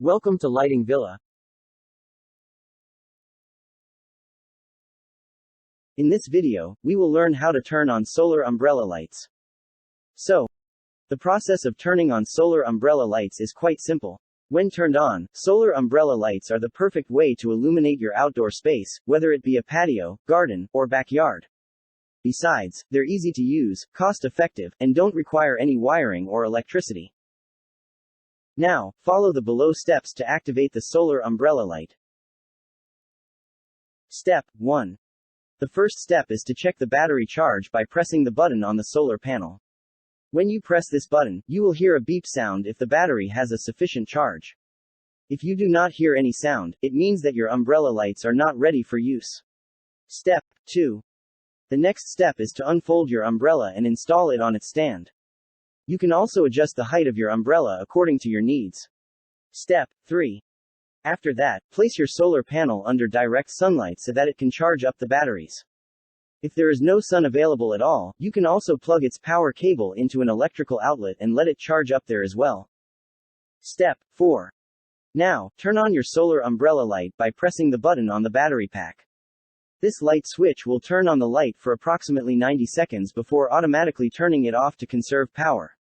Welcome to Lighting Villa. In this video, we will learn how to turn on solar umbrella lights. So, the process of turning on solar umbrella lights is quite simple. When turned on, solar umbrella lights are the perfect way to illuminate your outdoor space, whether it be a patio, garden, or backyard. Besides, they're easy to use, cost-effective, and don't require any wiring or electricity. Now, follow the below steps to activate the solar umbrella light. Step 1. The first step is to check the battery charge by pressing the button on the solar panel. When you press this button, you will hear a beep sound if the battery has a sufficient charge. If you do not hear any sound, it means that your umbrella lights are not ready for use. Step 2. The next step is to unfold your umbrella and install it on its stand. You can also adjust the height of your umbrella according to your needs. Step 3. After that, place your solar panel under direct sunlight so that it can charge up the batteries. If there is no sun available at all, you can also plug its power cable into an electrical outlet and let it charge up there as well. Step 4. Now, turn on your solar umbrella light by pressing the button on the battery pack. This light switch will turn on the light for approximately 90 seconds before automatically turning it off to conserve power.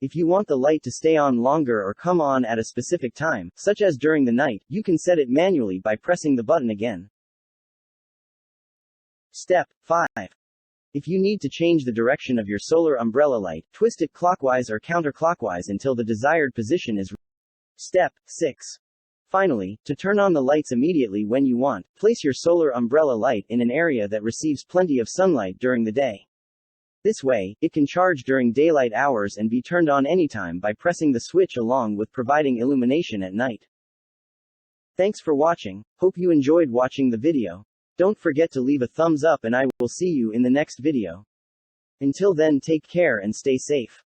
If you want the light to stay on longer or come on at a specific time, such as during the night, you can set it manually by pressing the button again. Step 5. If you need to change the direction of your solar umbrella light, twist it clockwise or counterclockwise until the desired position is. Step 6. Finally, to turn on the lights immediately when you want, place your solar umbrella light in an area that receives plenty of sunlight during the day. This way, it can charge during daylight hours and be turned on anytime by pressing the switch along with providing illumination at night. Thanks for watching. Hope you enjoyed watching the video. Don't forget to leave a thumbs up and I will see you in the next video. Until then, take care and stay safe.